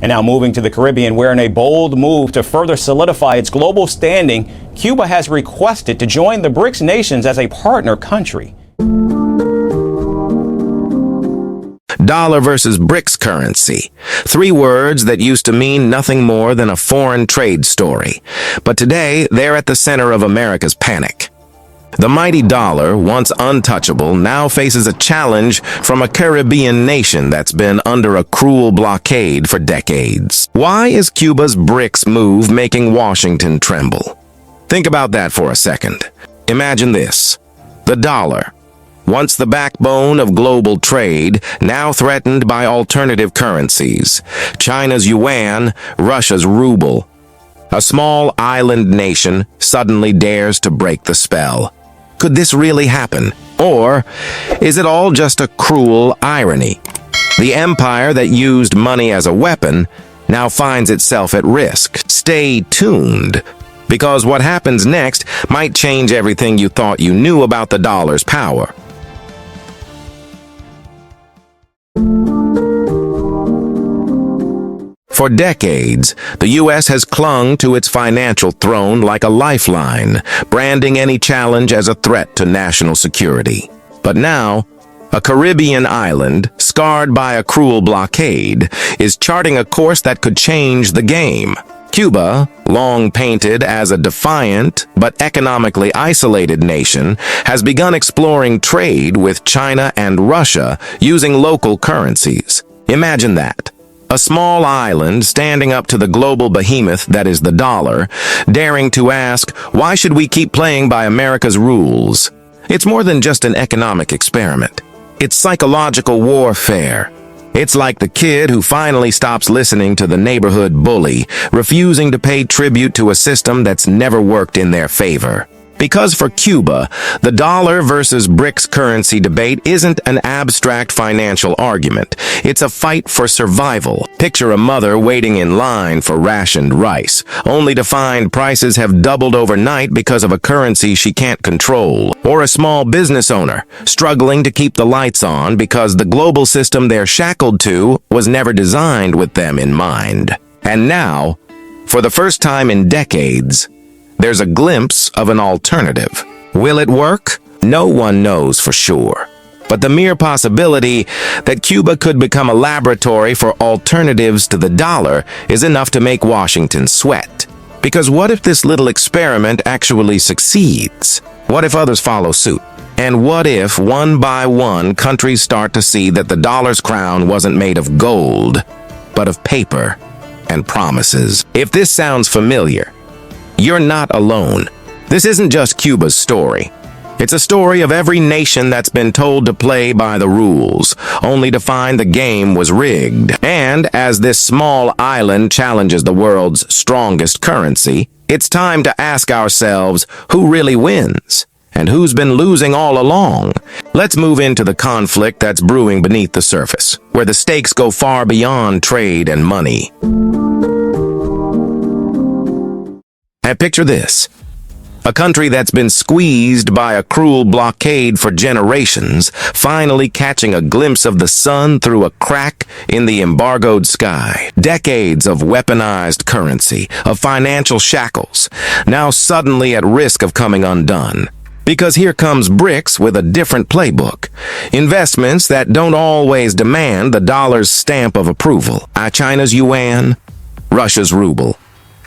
And now moving to the Caribbean, where in a bold move to further solidify its global standing, Cuba has requested to join the BRICS nations as a partner country. Dollar versus BRICS currency. 3 words that used to mean nothing more than a foreign trade story. But today, they're at the center of America's panic. The mighty dollar, once untouchable, now faces a challenge from a Caribbean nation that's been under a cruel blockade for decades. Why is Cuba's BRICS move making Washington tremble? Think about that for a second. Imagine this. The dollar, once the backbone of global trade, now threatened by alternative currencies. China's yuan, Russia's ruble. A small island nation suddenly dares to break the spell. Could this really happen? Or is it all just a cruel irony? The empire that used money as a weapon now finds itself at risk. Stay tuned, because what happens next might change everything you thought you knew about the dollar's power. For decades, the U.S. has clung to its financial throne like a lifeline, branding any challenge as a threat to national security. But now, a Caribbean island, scarred by a cruel blockade, is charting a course that could change the game. Cuba, long painted as a defiant but economically isolated nation, has begun exploring trade with China and Russia using local currencies. Imagine that. A small island standing up to the global behemoth that is the dollar, daring to ask, why should we keep playing by America's rules? It's more than just an economic experiment. It's psychological warfare. It's like the kid who finally stops listening to the neighborhood bully, refusing to pay tribute to a system that's never worked in their favor. Because for Cuba, the dollar versus BRICS currency debate isn't an abstract financial argument. It's a fight for survival. Picture a mother waiting in line for rationed rice, only to find prices have doubled overnight because of a currency she can't control. Or a small business owner, struggling to keep the lights on because the global system they're shackled to was never designed with them in mind. And now, for the first time in decades, there's a glimpse of an alternative. Will it work? No one knows for sure. But the mere possibility that Cuba could become a laboratory for alternatives to the dollar is enough to make Washington sweat. Because what if this little experiment actually succeeds? What if others follow suit? And what if, one by one, countries start to see that the dollar's crown wasn't made of gold, but of paper and promises? If this sounds familiar, you're not alone. This isn't just Cuba's story. It's a story of every nation that's been told to play by the rules, only to find the game was rigged. And as this small island challenges the world's strongest currency, it's time to ask ourselves who really wins and who's been losing all along. Let's move into the conflict that's brewing beneath the surface, where the stakes go far beyond trade and money. And picture this. A country that's been squeezed by a cruel blockade for generations, finally catching a glimpse of the sun through a crack in the embargoed sky. Decades of weaponized currency, of financial shackles, now suddenly at risk of coming undone. Because here comes BRICS with a different playbook. Investments that don't always demand the dollar's stamp of approval. China's yuan, Russia's ruble.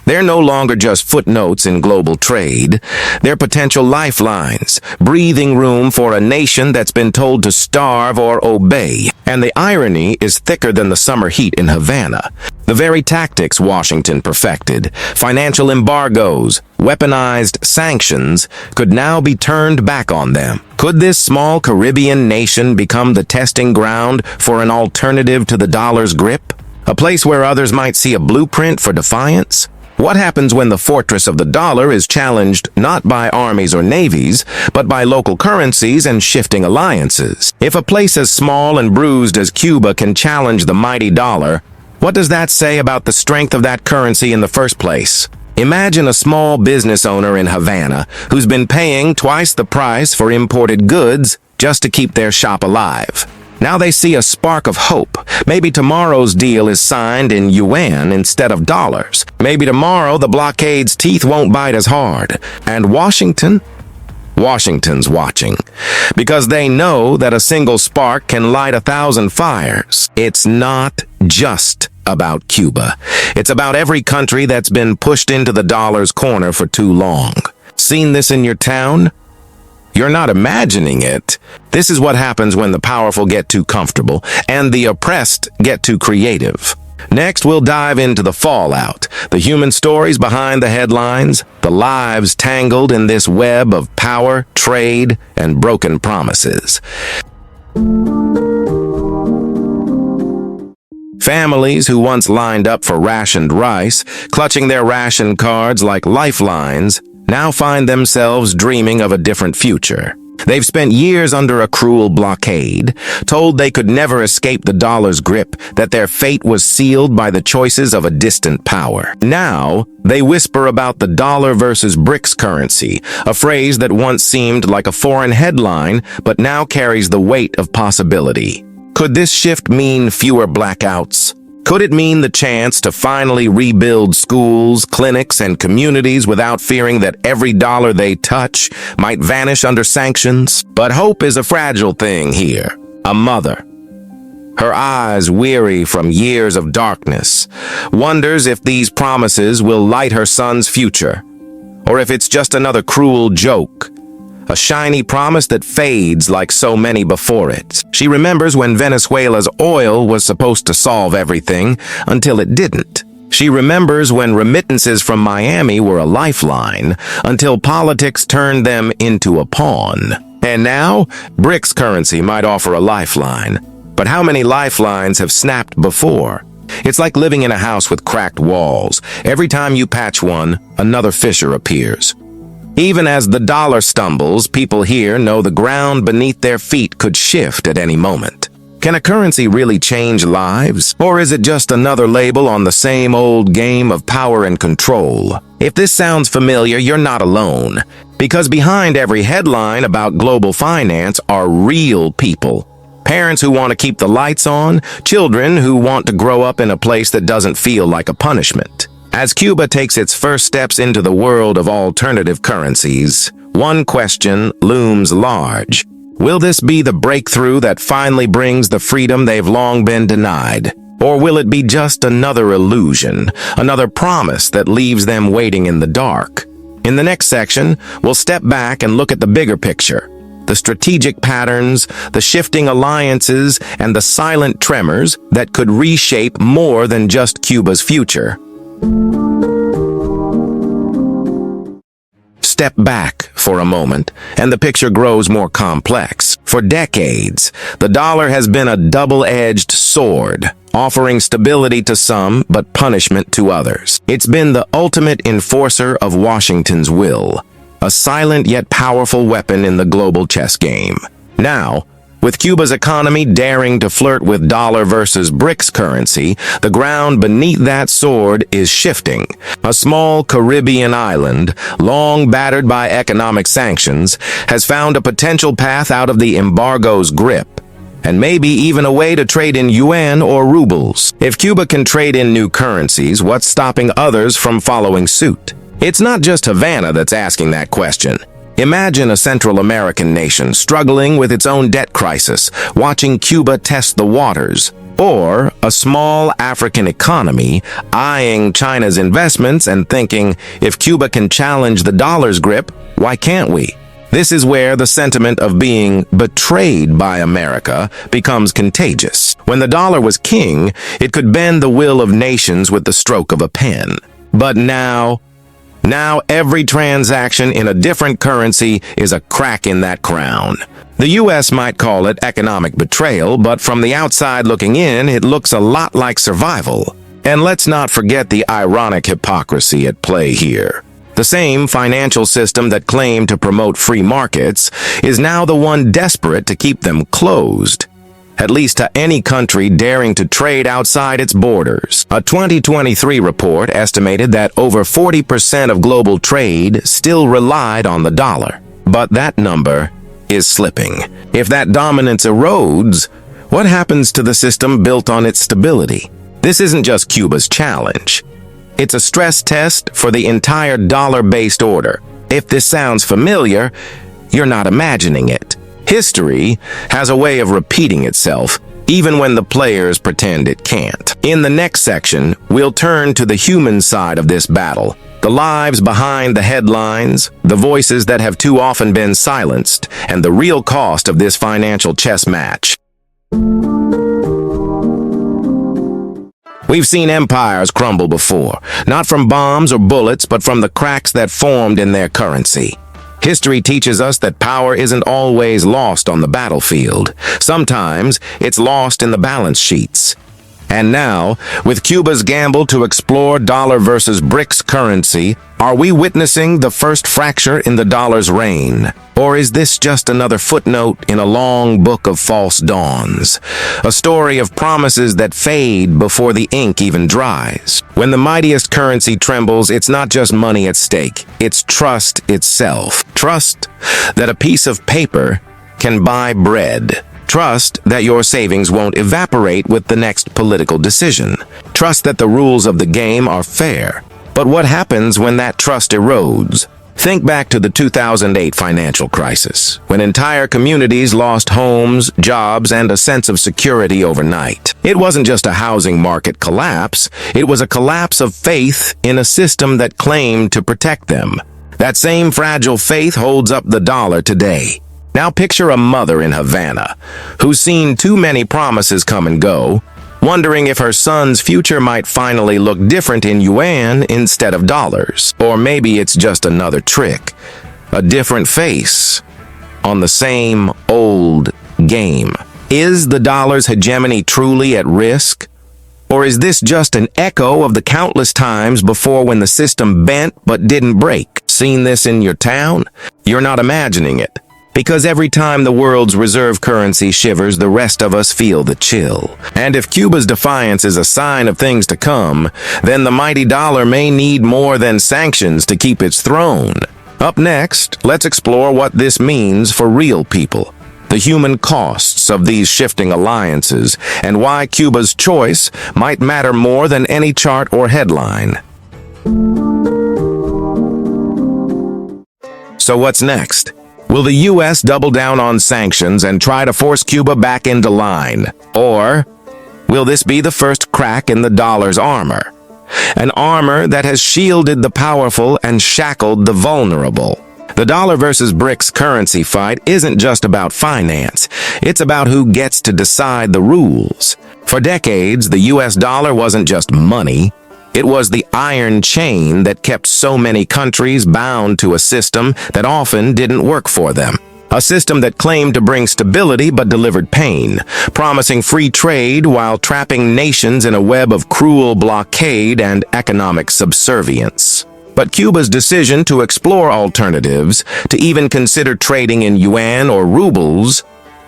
They're no longer just footnotes in global trade. They're potential lifelines, breathing room for a nation that's been told to starve or obey. And the irony is thicker than the summer heat in Havana. The very tactics Washington perfected, financial embargoes, weaponized sanctions, could now be turned back on them. Could this small Caribbean nation become the testing ground for an alternative to the dollar's grip? A place where others might see a blueprint for defiance? What happens when the fortress of the dollar is challenged not by armies or navies, but by local currencies and shifting alliances? If a place as small and bruised as Cuba can challenge the mighty dollar, what does that say about the strength of that currency in the first place? Imagine a small business owner in Havana who's been paying twice the price for imported goods just to keep their shop alive. Now they see a spark of hope. Maybe tomorrow's deal is signed in yuan instead of dollars. Maybe tomorrow the blockade's teeth won't bite as hard. And Washington's watching. Because they know that a single spark can light 1,000 fires. It's not just about Cuba. It's about every country that's been pushed into the dollar's corner for too long. Seen this in your town? You're not imagining it. This is what happens when the powerful get too comfortable and the oppressed get too creative. Next, we'll dive into the fallout, the human stories behind the headlines, the lives tangled in this web of power, trade, and broken promises. Families who once lined up for rationed rice, clutching their ration cards like lifelines, now find themselves dreaming of a different future. They've spent years under a cruel blockade, told they could never escape the dollar's grip, that their fate was sealed by the choices of a distant power. Now, they whisper about the dollar versus BRICS currency, a phrase that once seemed like a foreign headline, but now carries the weight of possibility. Could this shift mean fewer blackouts? Could it mean the chance to finally rebuild schools, clinics, and communities without fearing that every dollar they touch might vanish under sanctions? But hope is a fragile thing here. A mother, her eyes weary from years of darkness, wonders if these promises will light her son's future, or if it's just another cruel joke. A shiny promise that fades like so many before it. She remembers when Venezuela's oil was supposed to solve everything until it didn't. She remembers when remittances from Miami were a lifeline until politics turned them into a pawn. And now, BRICS currency might offer a lifeline. But how many lifelines have snapped before? It's like living in a house with cracked walls. Every time you patch one, another fissure appears. Even as the dollar stumbles, people here know the ground beneath their feet could shift at any moment. Can a currency really change lives? Or is it just another label on the same old game of power and control? If this sounds familiar, you're not alone. Because behind every headline about global finance are real people. Parents who want to keep the lights on, children who want to grow up in a place that doesn't feel like a punishment. As Cuba takes its first steps into the world of alternative currencies, one question looms large. Will this be the breakthrough that finally brings the freedom they've long been denied? Or will it be just another illusion, another promise that leaves them waiting in the dark? In the next section, we'll step back and look at the bigger picture. The strategic patterns, the shifting alliances, and the silent tremors that could reshape more than just Cuba's future. Step back for a moment, and the picture grows more complex. For decades, the dollar has been a double-edged sword, offering stability to some but punishment to others. It's been the ultimate enforcer of Washington's will, a silent yet powerful weapon in the global chess game. Now, with Cuba's economy daring to flirt with dollar versus BRICS currency, the ground beneath that sword is shifting. A small Caribbean island, long battered by economic sanctions, has found a potential path out of the embargo's grip, and maybe even a way to trade in yuan or rubles. If Cuba can trade in new currencies, what's stopping others from following suit? It's not just Havana that's asking that question. Imagine a Central American nation struggling with its own debt crisis, watching Cuba test the waters. Or a small African economy eyeing China's investments and thinking, if Cuba can challenge the dollar's grip, why can't we? This is where the sentiment of being betrayed by America becomes contagious. When the dollar was king, it could bend the will of nations with the stroke of a pen. But now every transaction in a different currency is a crack in that crown. The U.S. might call it economic betrayal, but from the outside looking in, it looks a lot like survival. And let's not forget the ironic hypocrisy at play here. The same financial system that claimed to promote free markets is now the one desperate to keep them closed, at least to any country daring to trade outside its borders. A 2023 report estimated that over 40% of global trade still relied on the dollar. But that number is slipping. If that dominance erodes, What happens to the system built on its stability? This isn't just Cuba's challenge. It's a stress test for the entire dollar-based order. If this sounds familiar, you're not imagining it. History has a way of repeating itself, even when the players pretend it can't. In the next section, we'll turn to the human side of this battle. The lives behind the headlines, the voices that have too often been silenced, and the real cost of this financial chess match. We've seen empires crumble before, not from bombs or bullets, but from the cracks that formed in their currency. History teaches us that power isn't always lost on the battlefield. Sometimes it's lost in the balance sheets. And now, with Cuba's gamble to explore dollar versus BRICS currency, are we witnessing the first fracture in the dollar's reign? Or is this just another footnote in a long book of false dawns? A story of promises that fade before the ink even dries. When the mightiest currency trembles, it's not just money at stake. It's trust itself. Trust that a piece of paper can buy bread. Trust that your savings won't evaporate with the next political decision. Trust that the rules of the game are fair. But what happens when that trust erodes? Think back to the 2008 financial crisis, when entire communities lost homes, jobs, and a sense of security overnight. It wasn't just a housing market collapse, it was a collapse of faith in a system that claimed to protect them. That same fragile faith holds up the dollar today. Now picture a mother in Havana who's seen too many promises come and go, wondering if her son's future might finally look different in yuan instead of dollars. Or maybe it's just another trick, a different face on the same old game. Is the dollar's hegemony truly at risk? Or is this just an echo of the countless times before when the system bent but didn't break? Seen this in your town? You're not imagining it. Because every time the world's reserve currency shivers, the rest of us feel the chill. And if Cuba's defiance is a sign of things to come, then the mighty dollar may need more than sanctions to keep its throne. Up next, let's explore what this means for real people, the human costs of these shifting alliances, and why Cuba's choice might matter more than any chart or headline. So what's next? Will the U.S. double down on sanctions and try to force Cuba back into line? Or will this be the first crack in the dollar's armor? An armor that has shielded the powerful and shackled the vulnerable. The dollar versus BRICS currency fight isn't just about finance. It's about who gets to decide the rules. For decades, the U.S. dollar wasn't just money. It was the iron chain that kept so many countries bound to a system that often didn't work for them. A system that claimed to bring stability but delivered pain, promising free trade while trapping nations in a web of cruel blockade and economic subservience. But Cuba's decision to explore alternatives, to even consider trading in yuan or rubles,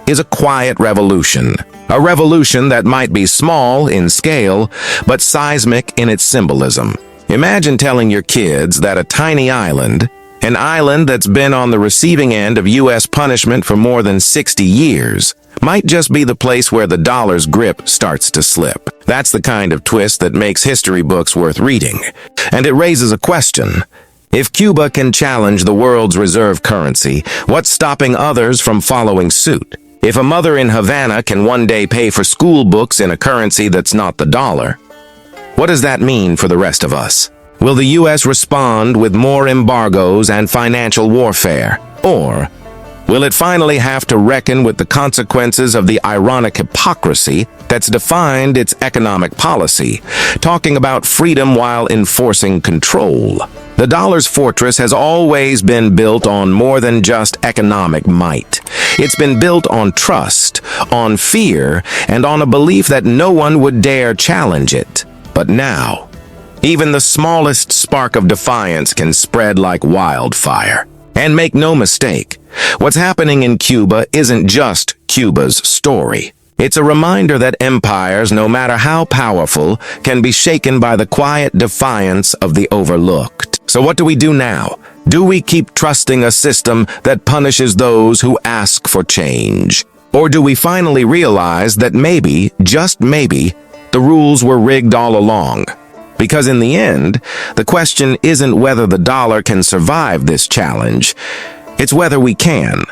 is a quiet revolution. A revolution that might be small in scale, but seismic in its symbolism. Imagine telling your kids that a tiny island, an island that's been on the receiving end of U.S. punishment for more than 60 years, might just be the place where the dollar's grip starts to slip. That's the kind of twist that makes history books worth reading. And it raises a question. If Cuba can challenge the world's reserve currency, what's stopping others from following suit? If a mother in Havana can one day pay for school books in a currency that's not the dollar, what does that mean for the rest of us? Will the U.S. respond with more embargoes and financial warfare? Or will it finally have to reckon with the consequences of the ironic hypocrisy that's defined its economic policy, talking about freedom while enforcing control? The dollar's fortress has always been built on more than just economic might. It's been built on trust, on fear, and on a belief that no one would dare challenge it. But now, even the smallest spark of defiance can spread like wildfire. And make no mistake, what's happening in Cuba isn't just Cuba's story. It's a reminder that empires, no matter how powerful, can be shaken by the quiet defiance of the overlooked. So what do we do now? Do we keep trusting a system that punishes those who ask for change? Or do we finally realize that maybe, just maybe, the rules were rigged all along? Because in the end, the question isn't whether the dollar can survive this challenge, it's whether we can.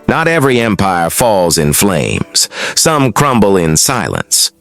Not every empire falls in flames. Some crumble in silence.